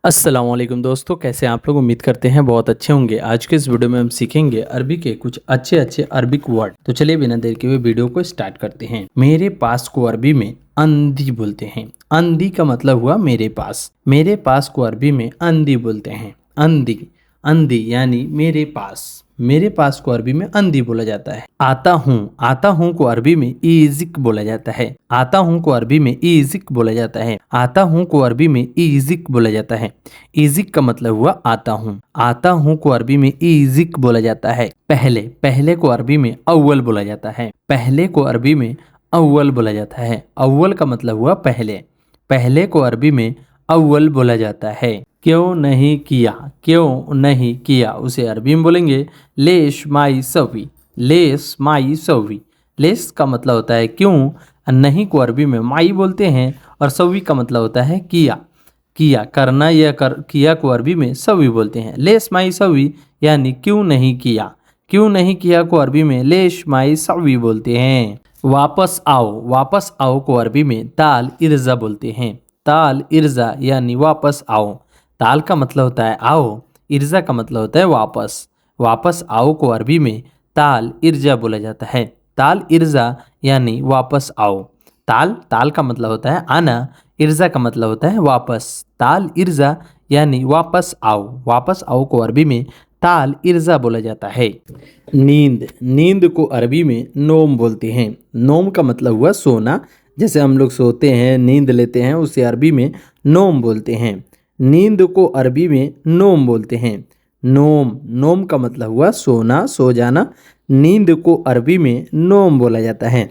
अस्सलाम वालेकुम दोस्तों, कैसे हैं आप लोग। उम्मीद करते हैं बहुत अच्छे होंगे। आज के इस वीडियो में हम सीखेंगे अरबी के कुछ अच्छे अच्छे अरबिक वर्ड। तो चलिए बिना देर के हुए वीडियो को स्टार्ट करते हैं। मेरे पास को अरबी में अंधी बोलते हैं। अंधी का मतलब हुआ मेरे पास। मेरे पास को अरबी में अंधी बोलते हैं। अंधी अंधी यानी मेरे पास। मेरे पास को अरबी में अंधी बोला जाता है। आता हूँ को अरबी में ईजिक बोला जाता है। आता हूँ को अरबी में ईजिक बोला जाता है। आता हूँ को अरबी में ईजिक बोला जाता है। ईजिक का मतलब हुआ आता हूँ। आता हूँ को अरबी में ईजिक बोला जाता है। पहले पहले को अरबी में अव्वल बोला जाता है। पहले को अरबी में अव्वल बोला जाता है। अव्वल का मतलब हुआ पहले। पहले को अरबी में अव्वल बोला जाता है। क्यों नहीं किया, क्यों नहीं किया उसे अरबी में बोलेंगे लेश माई सवी। लेस माई सवी। लेस का मतलब होता है क्यों, नहीं को अरबी में माई बोलते हैं और सवी का मतलब होता है किया। किया करना या किया को अरबी में सवी बोलते हैं। लेस माई सवी यानी क्यों नहीं किया। क्यों नहीं किया को अरबी में लेश माई सवी बोलते हैं। वापस आओ को अरबी में ताल इर्जा बोलते हैं। ताल इर्जा यानी वापस आओ। ताल का मतलब होता है आओ, इर्जा का मतलब होता है वापस। वापस आओ को अरबी में ताल इर्जा बोला जाता है। ताल इर्जा यानी वापस आओ। ताल ताल का मतलब होता है आना, इर्जा का मतलब होता है वापस। ताल इर्जा यानी वापस आओ। वापस आओ को अरबी में ताल इर्जा बोला जाता है। नींद नींद को अरबी में नोम बोलते हैं। नोम का मतलब हुआ सोना। जैसे हम लोग सोते हैं, नींद लेते हैं, उसे अरबी में नोम बोलते हैं। नींद को अरबी में नोम बोलते हैं। नोम नोम का मतलब हुआ सोना, सो जाना। नींद को अरबी में नोम बोला जाता है।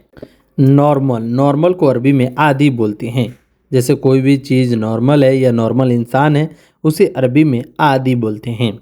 नॉर्मल नॉर्मल को अरबी में आदी बोलते हैं। जैसे कोई भी चीज़ नॉर्मल है या नॉर्मल इंसान है, उसे अरबी में आदी बोलते हैं।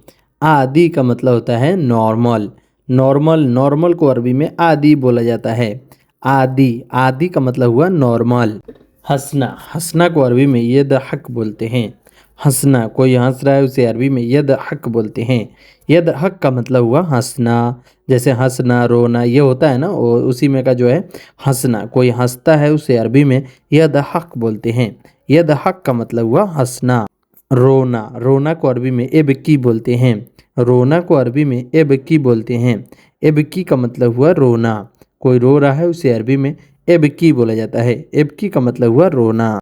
आदी का मतलब होता है नॉर्मल। नॉर्मल नॉर्मल को अरबी में आदी बोला जाता है। आदी आदी का मतलब हुआ नॉर्मल। हंसना हंसना को अरबी में यदहक बोलते हैं। हंसना, कोई हंस रहा है उसे अरबी में यदहक बोलते हैं। यदहक का मतलब हुआ हंसना। जैसे हंसना रोना ये होता है ना, वो उसी में का जो है हंसना। कोई हंसता है उसे अरबी में यदहक बोलते हैं। यदहक का मतलब हुआ हंसना। रोना रोना को अरबी में एबकी बोलते हैं। रोना को अरबी में एबकी बोलते हैं। एबकी का मतलब हुआ रोना। कोई रो रहा है उसे अरबी में एबकी बोला जाता है। एबकी का मतलब हुआ रोना।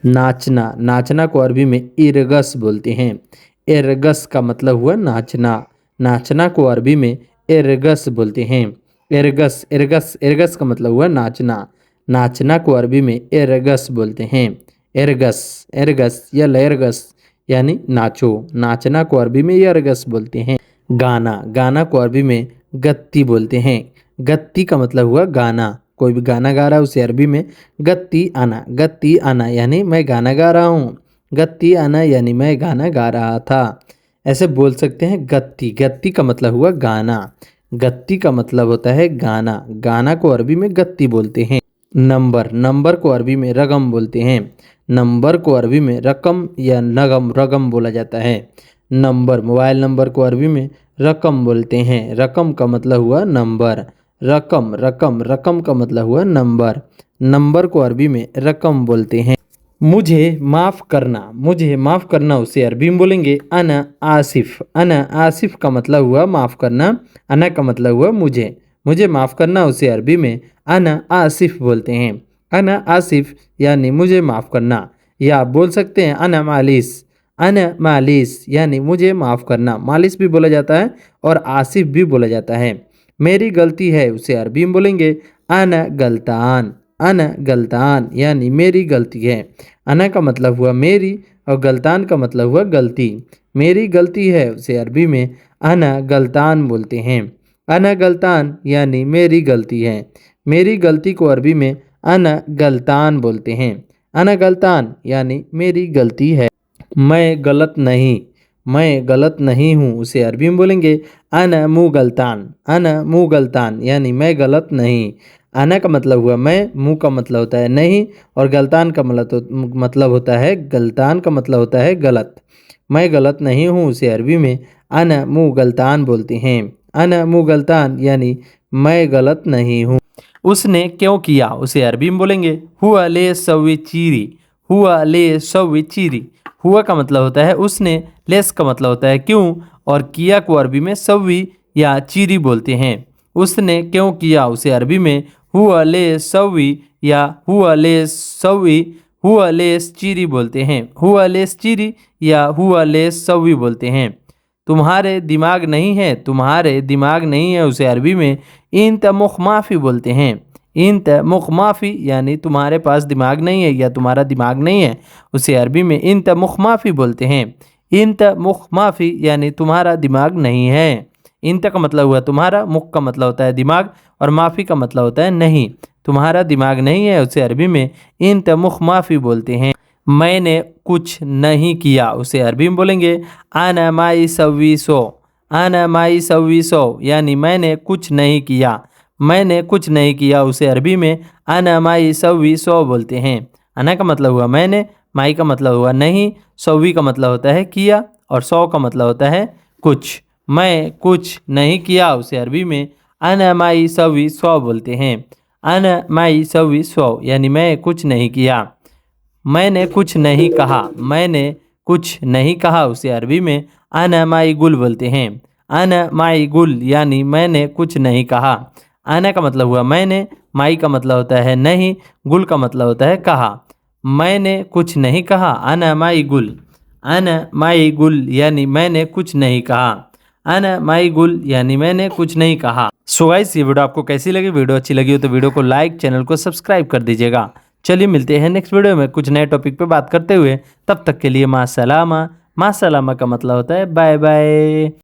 नाचना नाचना को अरबी में इरगस बोलते हैं। इरगस का मतलब हुआ नाचना। नाचना को अरबी में इरगस बोलते हैं। इरगस इरगस इरगस का मतलब हुआ नाचना। नाचना को अरबी में इरगस बोलते हैं। इरगस इरगस या लरगस यानी नाचो। नाचना को अरबी में यरगस बोलते हैं। गाना गाना को अरबी में गत्ती बोलते हैं। गत्ती का मतलब हुआ गाना। कोई भी गाना गा रहा है उसे अरबी में गत्ती आना यानी मैं गाना गा रहा हूँ। गत्ती आना यानी मैं गाना गा रहा था। ऐसे बोल सकते हैं गत्ती। गत्ती का मतलब हुआ गाना। गत्ती का मतलब होता है गाना। गाना को अरबी में गत्ती बोलते हैं। नंबर नंबर को अरबी में रकम बोलते हैं। नंबर को अरबी में रकम या नगम रकम बोला जाता है। नंबर मोबाइल नंबर को अरबी में रकम बोलते हैं। रकम का मतलब हुआ नंबर। रकम रकम रकम का मतलब हुआ नंबर। नंबर को अरबी में रकम बोलते हैं। मुझे माफ़ करना उसे अरबी में बोलेंगे अना आसिफ। अना आसिफ का मतलब हुआ माफ़ करना। अना का मतलब हुआ मुझे। मुझे माफ़ करना उसे अरबी में अना आसिफ बोलते हैं। अना आसिफ यानी मुझे माफ़ करना। या आप बोल सकते हैं अना मालिस। अना मालिस यानी मुझे माफ़ करना। मालिस भी बोला जाता है और आसिफ भी बोला जाता है। मेरी गलती है उसे अरबी में बोलेंगे अना गलतान। अना गलतान यानी मेरी गलती है। अना का मतलब हुआ मेरी और गलतान का मतलब हुआ गलती। मेरी गलती है उसे अरबी में अना गलतान बोलते हैं। अना गलतान यानी मेरी गलती है। मेरी गलती को अरबी में अना गलतान बोलते हैं। अना गलतान यानी मेरी गलती है। मैं गलत नहीं हूँ उसे अरबी में बोलेंगे अना मु गलतान। अना मु गलतान यानी मैं गलत नहीं। अना का मतलब हुआ मैं, मुँह का मतलब होता है नहीं, और गलतान का मतलब होता है गलतान का मतलब होता है गलत। मैं गलत नहीं हूँ उसे अरबी में अना मु गलतान बोलते हैं। अना मु गलतान यानी मैं गलत नहीं हूँ। उसने क्यों किया उसे अरबी में बोलेंगे हुआ ले सवी चीरी। हुआ ले सवी चीरी। हुआ का मतलब होता है उसने, लेस का मतलब होता है क्यों, और किया को अरबी में सवी या चीरी बोलते हैं। उसने क्यों किया उसे अरबी में हुआ लेस सवी या हुआ लेस सवी, हुआ लेस चीरी बोलते हैं। हुआ लेस चीरी या हुआ लेस सवी बोलते हैं। तुम्हारे दिमाग नहीं है, तुम्हारे दिमाग नहीं है उसे अरबी में इंत मुख माफ़ी बोलते हैं। इंत मुख माफ़ी यानी तुम्हारे पास दिमाग नहीं है या तुम्हारा दिमाग नहीं है, उसे अरबी में इंत मुख माफ़ी बोलते हैं। इंत मुख माफ़ी यानी तुम्हारा दिमाग नहीं है। इंत का मतलब हुआ तुम्हारा, मुख का मतलब होता है दिमाग, और माफ़ी का मतलब होता है नहीं। तुम्हारा दिमाग नहीं है उसे अरबी में इंत मुख माफ़ी बोलते हैं। मैंने कुछ नहीं किया उसे अरबी में बोलेंगे आना माई सवी सो। आना माई सवी सो यानी मैंने कुछ नहीं किया। मैंने कुछ नहीं किया उसे अरबी में आना माई सवी सो बोलते हैं। आना का मतलब हुआ मैंने, माई का मतलब हुआ नहीं, सवी का मतलब होता है किया, और सौ का मतलब होता है कुछ। मैं कुछ नहीं किया उसे अरबी में आना माई सवी सौ बोलते हैं। आना माई सवी सौ यानी मैं कुछ नहीं किया। मैंने कुछ नहीं कहा, मैंने कुछ नहीं कहा उसे अरबी में आना माई गुल बोलते हैं। आना माई गुल यानी मैंने कुछ नहीं कहा। आना का मतलब हुआ मैंने, माई का मतलब होता है नहीं, गुल का मतलब होता है कहा। मैंने कुछ नहीं कहा, आना माई गुल। आना माई गुल यानी मैंने कुछ नहीं कहा। आना माई गुल यानी मैंने कुछ नहीं कहा। सो गाइस, ये वीडियो आपको कैसी लगी? वीडियो अच्छी लगी हो तो वीडियो को लाइक, चैनल को सब्सक्राइब कर दीजिएगा। चलिए मिलते हैं नेक्स्ट वीडियो में कुछ नए टॉपिक पे बात करते हुए। तब तक के लिए माँ सलामा। माँ सलामा का मतलब होता है बाय बाय।